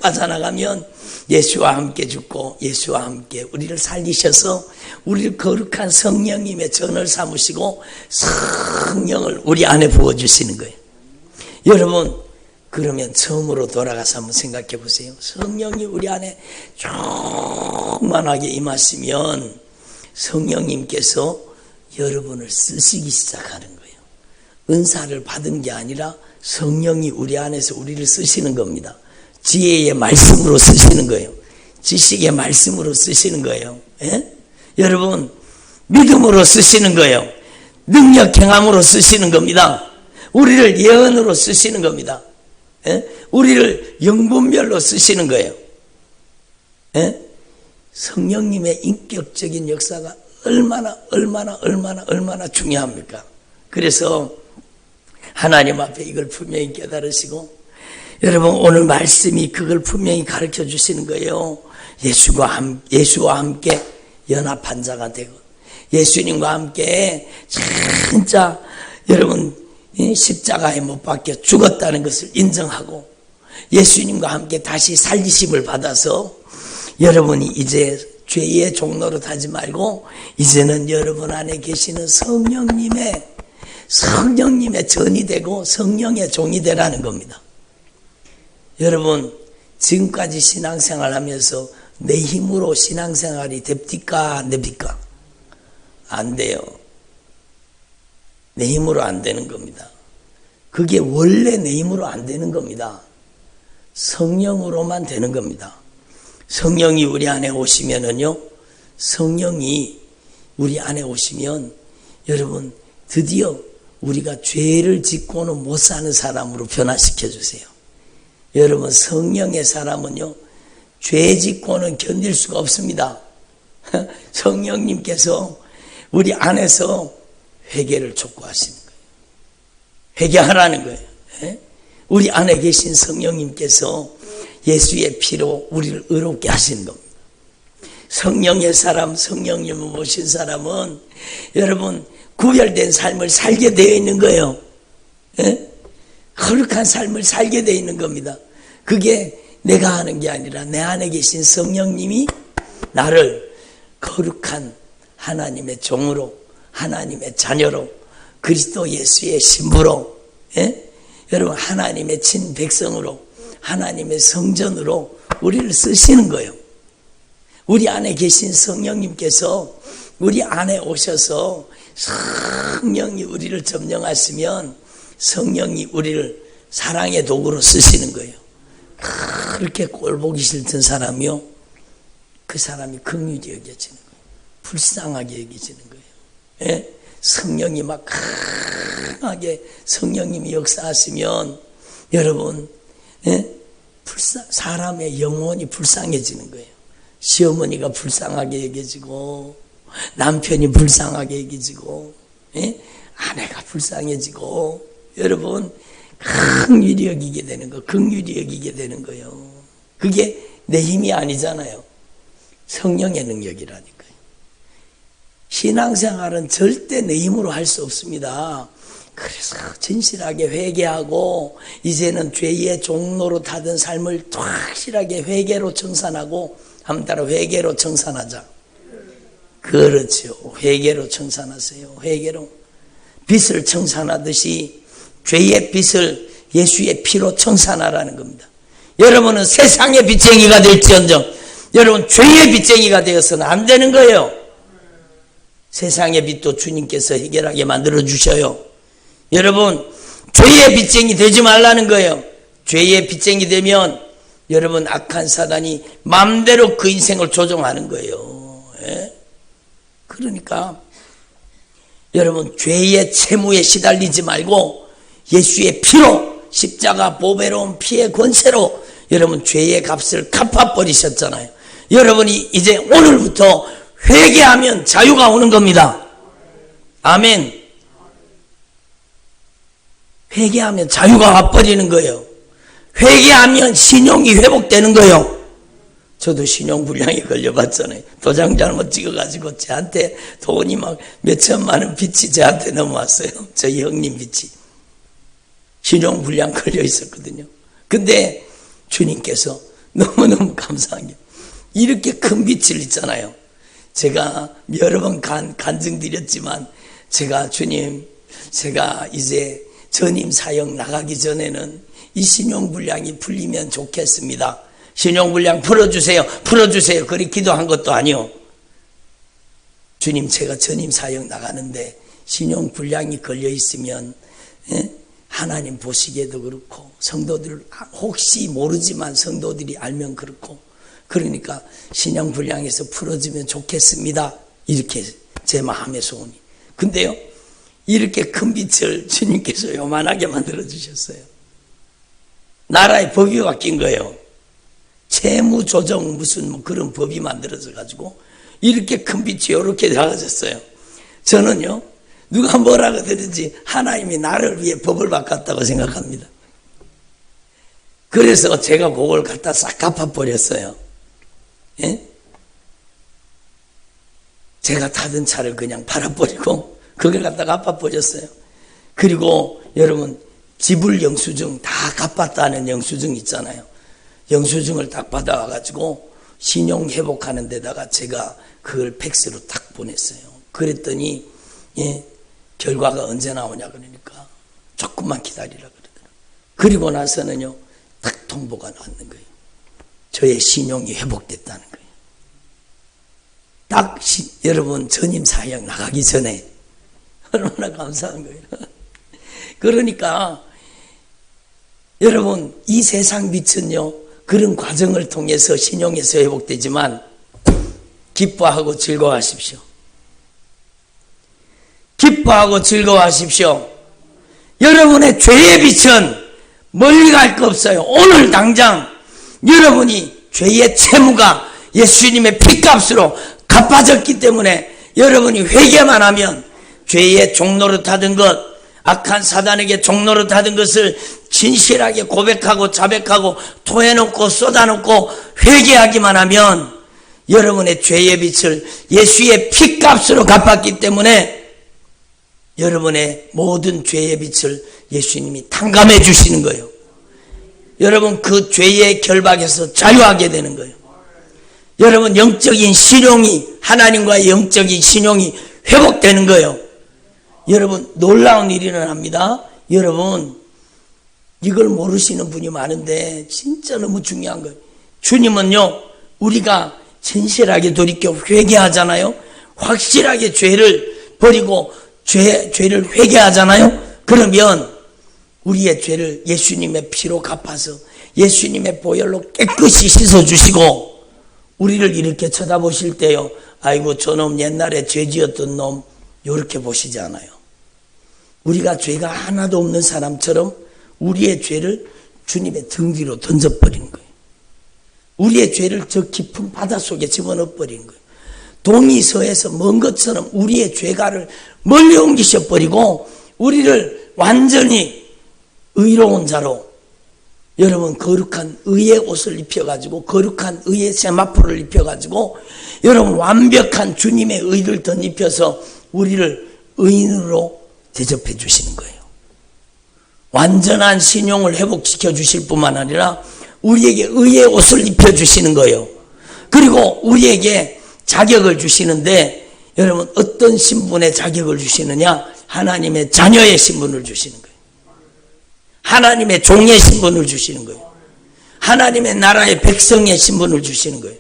빠져나가면 예수와 함께 죽고 예수와 함께 우리를 살리셔서 우리를 거룩한 성령님의 전을 삼으시고 성령을 우리 안에 부어주시는 거예요. 여러분 그러면 처음으로 돌아가서 한번 생각해 보세요. 성령이 우리 안에 충만하게 임하시면 성령님께서 여러분을 쓰시기 시작하는 거예요. 은사를 받은 게 아니라 성령이 우리 안에서 우리를 쓰시는 겁니다. 지혜의 말씀으로 쓰시는 거예요. 지식의 말씀으로 쓰시는 거예요. 예? 여러분 믿음으로 쓰시는 거예요. 능력 행함으로 쓰시는 겁니다. 우리를 예언으로 쓰시는 겁니다. 우리를 영분별로 쓰시는 거예요. 성령님의 인격적인 역사가 얼마나 중요합니까? 그래서 하나님 앞에 이걸 분명히 깨달으시고, 여러분 오늘 말씀이 그걸 분명히 가르쳐 주시는 거예요. 예수와 함께 연합한 자가 되고, 예수님과 함께 진짜 여러분 십자가에 못 박혀 죽었다는 것을 인정하고, 예수님과 함께 다시 살리심을 받아서 여러분이 이제 죄의 종로로 타지 말고 이제는 여러분 안에 계시는 성령님의 전이 되고 성령의 종이 되라는 겁니다. 여러분 지금까지 신앙생활 하면서 내 힘으로 신앙생활이 됩니까 안 됩니까? 안 돼요. 내 힘으로 안 되는 겁니다. 그게 원래 내 힘으로 안 되는 겁니다. 성령으로만 되는 겁니다. 성령이 우리 안에 오시면은요, 성령이 우리 안에 오시면 여러분 드디어 우리가 죄를 짓고는 못 사는 사람으로 변화시켜 주세요. 여러분 성령의 사람은요, 죄 짓고는 견딜 수가 없습니다. 성령님께서 우리 안에서 회개를 촉구하시는 거예요. 회개하라는 거예요. 우리 안에 계신 성령님께서 예수의 피로 우리를 의롭게 하시는 겁니다. 성령의 사람, 성령님을 모신 사람은 여러분 구별된 삶을 살게 되어 있는 거예요. 거룩한 삶을 살게 되어 있는 겁니다. 그게 내가 하는 게 아니라 내 안에 계신 성령님이 나를 거룩한 하나님의 종으로, 하나님의 자녀로, 그리스도 예수의 신부로, 여러분 하나님의 친백성으로, 하나님의 성전으로 우리를 쓰시는 거예요. 우리 안에 계신 성령님께서 우리 안에 오셔서 성령이 우리를 점령하시면 성령이 우리를 사랑의 도구로 쓰시는 거예요. 그렇게 꼴보기 싫던 사람이요, 그 사람이 긍휼히 여겨지는 거예요. 불쌍하게 여겨지는 거예요. 성령이 막 강하게 성령님이 역사하시면 여러분 사람의 영혼이 불쌍해지는 거예요. 시어머니가 불쌍하게 여겨지고, 남편이 불쌍하게 여겨지고, 아내가 불쌍해지고, 여러분 긍휼히 여기게 되는 거, 긍휼히 여기게 되는 거예요. 그게 내 힘이 아니잖아요. 성령의 능력이라니까요. 신앙생활은 절대 내 힘으로 할 수 없습니다. 그래서 진실하게 회개하고 이제는 죄의 종로로 타던 삶을 확실하게 회개로 청산하고, 한번 따라 회개로 청산하자. 그렇죠. 회개로 청산하세요. 회개로. 빚을 청산하듯이 죄의 빚을 예수의 피로 청산하라는 겁니다. 여러분은 세상의 빚쟁이가 될지언정 여러분 죄의 빚쟁이가 되어서는 안 되는 거예요. 세상의 빚도 주님께서 해결하게 만들어 주셔요. 여러분 죄의 빚쟁이 되지 말라는 거예요. 죄의 빚쟁이 되면 여러분 악한 사단이 마음대로 그 인생을 조종하는 거예요. 그러니까 여러분 죄의 채무에 시달리지 말고 예수의 피로, 십자가 보배로운 피의 권세로 여러분 죄의 값을 갚아버리셨잖아요. 여러분이 이제 오늘부터 회개하면 자유가 오는 겁니다. 아멘. 회개하면 자유가 와버리는 거예요. 회개하면 신용이 회복되는 거예요. 저도 신용불량에 걸려봤잖아요. 도장 잘못 찍어가지고 저한테 돈이 막 몇천만 원 빚이 저한테 넘어왔어요. 저희 형님 빚이. 신용불량 걸려 있었거든요. 근데 주님께서 너무너무 감사한 게 이렇게 큰 빚을 있잖아요. 제가 여러 번 간증드렸지만 제가 주님, 제가 이제 전임 사역 나가기 전에는 이 신용불량이 풀리면 좋겠습니다. 신용불량 풀어주세요. 풀어주세요. 그리 기도한 것도 아니요. 주님, 제가 전임 사역 나가는데 신용불량이 걸려 있으면 하나님 보시기에도 그렇고 성도들 혹시 모르지만 성도들이 알면 그렇고 그러니까 신용불량에서 풀어지면 좋겠습니다. 이렇게 제 마음의 소원이. 근데요, 이렇게 큰 빛을 주님께서 요만하게 만들어 주셨어요. 나라의 법이 바뀐 거예요. 채무 조정 무슨 뭐 그런 법이 만들어져 가지고 이렇게 큰 빛이 이렇게 작아졌어요. 저는요, 누가 뭐라 그러든지 하나님이 나를 위해 법을 바꿨다고 생각합니다. 그래서 제가 그걸 갖다 싹 갚아버렸어요. 예? 제가 타던 차를 그냥 팔아버리고 그걸 갖다 갚아버렸어요. 그리고 여러분, 지불 영수증 다 갚았다는 영수증 있잖아요. 영수증을 딱 받아와가지고 신용 회복하는 데다가 제가 그걸 팩스로 딱 보냈어요. 그랬더니 결과가 언제 나오냐 그러니까 조금만 기다리라 그러더라고요. 그리고 나서는요, 딱 통보가 나왔는 거예요. 저의 신용이 회복됐다는 거예요. 딱 여러분, 전임 사역 나가기 전에 얼마나 감사한 거예요. 그러니까 여러분, 이 세상 빛은요, 그런 과정을 통해서 신용에서 회복되지만 기뻐하고 즐거워하십시오. 기뻐하고 즐거워하십시오. 여러분의 죄의 빛은 멀리 갈 거 없어요. 오늘 당장 여러분이 죄의 채무가 예수님의 피값으로 갚아졌기 때문에 여러분이 회개만 하면 죄의 종노릇하던 것, 악한 사단에게 종노릇하던 것을 진실하게 고백하고 자백하고 토해놓고 쏟아놓고 회개하기만 하면 여러분의 죄의 빛을 예수의 피값으로 갚았기 때문에 여러분의 모든 죄의 빛을 예수님이 탕감해 주시는 거예요. 여러분, 그 죄의 결박에서 자유하게 되는 거예요. 여러분, 영적인 신용이, 하나님과의 영적인 신용이 회복되는 거예요. 여러분, 놀라운 일이 일어납니다. 여러분, 이걸 모르시는 분이 많은데 진짜 너무 중요한 거예요. 주님은요, 우리가 진실하게 돌이켜 회개하잖아요. 확실하게 죄를 버리고 죄를 회개하잖아요. 그러면 우리의 죄를 예수님의 피로 갚아서 예수님의 보혈로 깨끗이 씻어주시고 우리를 이렇게 쳐다보실 때요, 아이고 저놈 옛날에 죄 지었던 놈, 이렇게 보시지 않아요. 우리가 죄가 하나도 없는 사람처럼 우리의 죄를 주님의 등 뒤로 던져버리는 거예요. 우리의 죄를 저 깊은 바닷속에 집어넣어버리는 거예요. 동이 서에서 먼 것처럼 우리의 죄가를 멀리 옮기셔버리고 우리를 완전히 의로운 자로, 여러분, 거룩한 의의 옷을 입혀가지고 거룩한 의의 세마포를 입혀가지고 여러분 완벽한 주님의 의를 덧입혀서 우리를 의인으로 대접해 주시는 거예요. 완전한 신용을 회복시켜 주실 뿐만 아니라 우리에게 의의 옷을 입혀 주시는 거예요. 그리고 우리에게 자격을 주시는데 여러분, 어떤 신분의 자격을 주시느냐? 하나님의 자녀의 신분을 주시는 거예요. 하나님의 종의 신분을 주시는 거예요. 하나님의 나라의 백성의 신분을 주시는 거예요.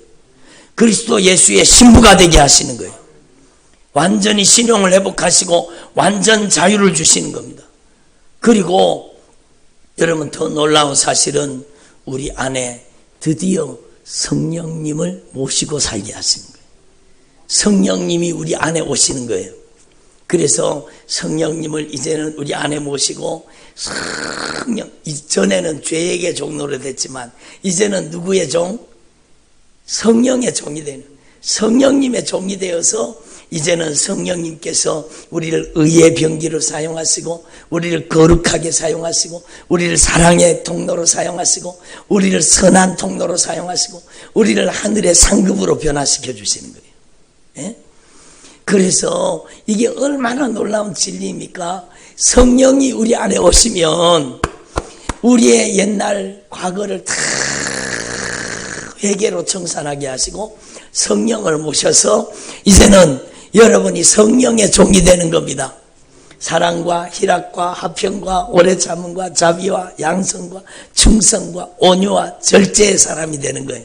그리스도 예수의 신부가 되게 하시는 거예요. 완전히 신용을 회복하시고 완전 자유를 주시는 겁니다. 그리고 여러분, 더 놀라운 사실은 우리 안에 드디어 성령님을 모시고 살게 하시는 거예요. 성령님이 우리 안에 오시는 거예요. 그래서 성령님을 이제는 우리 안에 모시고 성령, 이전에는 죄에게 종노릇 했지만 이제는 누구의 종? 성령의 종이 되는, 성령님의 종이 되어서 이제는 성령님께서 우리를 의의 병기로 사용하시고 우리를 거룩하게 사용하시고 우리를 사랑의 통로로 사용하시고 우리를 선한 통로로 사용하시고 우리를 하늘의 상급으로 변화시켜 주시는 거예요. 예? 그래서 이게 얼마나 놀라운 진리입니까? 성령이 우리 안에 오시면 우리의 옛날 과거를 다 회개로 청산하게 하시고 성령을 모셔서 이제는 여러분이 성령의 종이 되는 겁니다. 사랑과 희락과 화평과 오래 참음과 자비와 양성과 충성과 온유와 절제의 사람이 되는 거예요.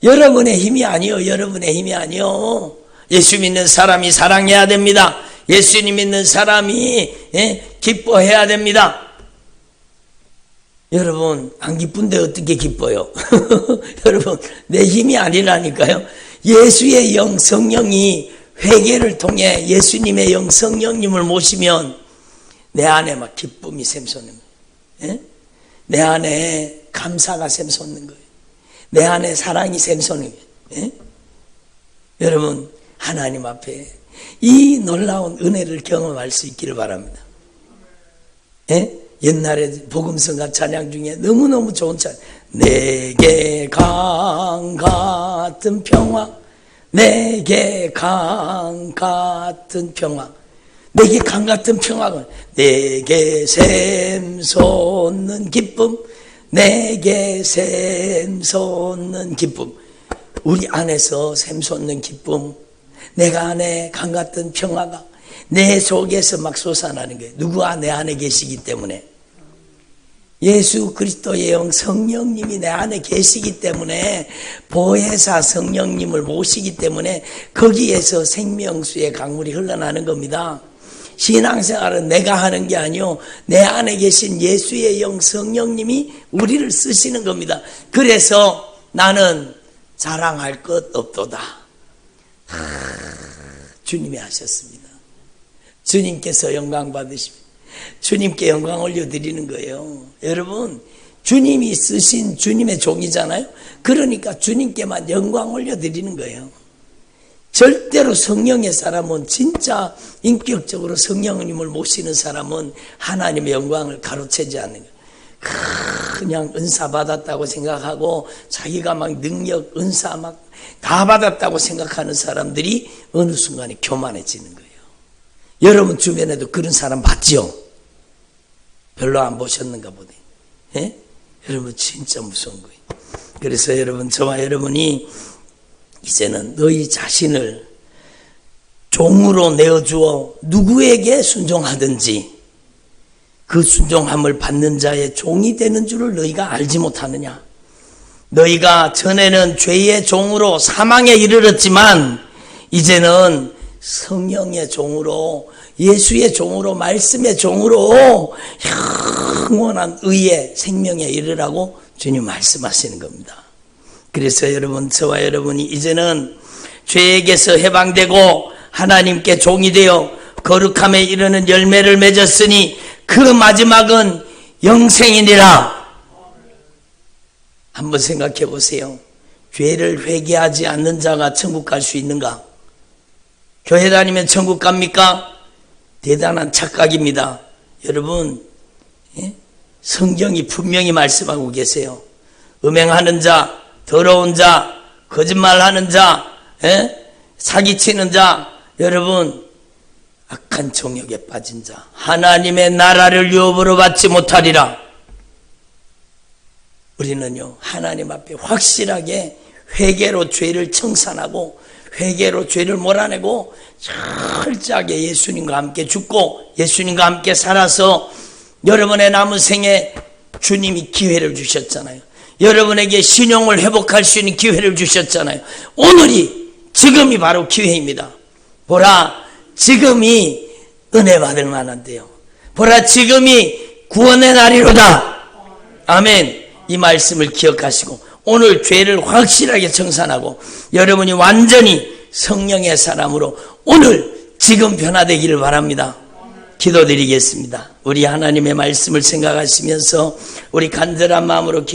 여러분의 힘이 아니요, 여러분의 힘이 아니요. 예수 믿는 사람이 사랑해야 됩니다. 예수님 믿는 사람이 기뻐해야 됩니다. 여러분, 안 기쁜데 어떻게 기뻐요? 여러분, 내 힘이 아니라니까요. 예수의 영 성령이 회개를 통해 예수님의 영 성령님을 모시면 내 안에 막 기쁨이 샘솟는 거예요. 예? 내 안에 감사가 샘솟는 거예요. 내 안에 사랑이 샘솟는 거예요. 예? 여러분, 하나님 앞에 이 놀라운 은혜를 경험할 수 있기를 바랍니다. 예? 옛날에 복음성가 찬양 중에 너무너무 좋은 찬양, 내게 강 같은 평화, 내게 강 같은 평화, 내게 강 같은 평화가, 내게 샘솟는 기쁨, 내게 샘솟는 기쁨. 우리 안에서 샘솟는 기쁨, 내가 안에 강 같은 평화가 내 속에서 막 솟아나는 거예요. 누구가 내 안에 계시기 때문에. 예수 그리스도의 영 성령님이 내 안에 계시기 때문에, 보혜사 성령님을 모시기 때문에 거기에서 생명수의 강물이 흘러나는 겁니다. 신앙생활은 내가 하는 게 아니요, 내 안에 계신 예수의 영 성령님이 우리를 쓰시는 겁니다. 그래서 나는 자랑할 것 없도다. 주님이 하셨습니다. 주님께서 영광 받으십니다. 주님께 영광 올려드리는 거예요. 여러분, 주님이 쓰신 주님의 종이잖아요. 그러니까 주님께만 영광 올려드리는 거예요. 절대로 성령의 사람은, 진짜 인격적으로 성령님을 모시는 사람은 하나님의 영광을 가로채지 않는 거예요. 그냥 은사 받았다고 생각하고 자기가 막 능력, 은사 막 다 받았다고 생각하는 사람들이 어느 순간에 교만해지는 거예요. 여러분 주변에도 그런 사람 봤죠? 별로 안 보셨는가 보네. 예? 여러분 진짜 무서운 거예요. 그래서 여러분, 저와 여러분이 이제는 너희 자신을 종으로 내어주어 누구에게 순종하든지 그 순종함을 받는 자의 종이 되는 줄을 너희가 알지 못하느냐. 너희가 전에는 죄의 종으로 사망에 이르렀지만 이제는 성령의 종으로, 예수의 종으로, 말씀의 종으로 영원한 의의 생명에 이르라고 주님 말씀하시는 겁니다. 그래서 여러분, 저와 여러분이 이제는 죄에게서 해방되고 하나님께 종이 되어 거룩함에 이르는 열매를 맺었으니 그 마지막은 영생이니라. 한번 생각해 보세요. 죄를 회개하지 않는 자가 천국 갈 수 있는가? 교회 다니면 천국 갑니까? 대단한 착각입니다. 여러분, 성경이 분명히 말씀하고 계세요. 음행하는 자, 더러운 자, 거짓말하는 자, 사기치는 자, 여러분 악한 정욕에 빠진 자, 하나님의 나라를 유업으로 받지 못하리라. 우리는요, 하나님 앞에 확실하게 회개로 죄를 청산하고 회개로 죄를 몰아내고 철저하게 예수님과 함께 죽고 예수님과 함께 살아서 여러분의 남은 생에 주님이 기회를 주셨잖아요. 여러분에게 신용을 회복할 수 있는 기회를 주셨잖아요. 오늘이, 지금이 바로 기회입니다. 보라, 지금이 은혜 받을 만한데요. 보라, 지금이 구원의 날이로다. 아멘. 이 말씀을 기억하시고 오늘 죄를 확실하게 청산하고 여러분이 완전히 성령의 사람으로 오늘 지금 변화되기를 바랍니다. 기도드리겠습니다. 우리 하나님의 말씀을 생각하시면서 우리 간절한 마음으로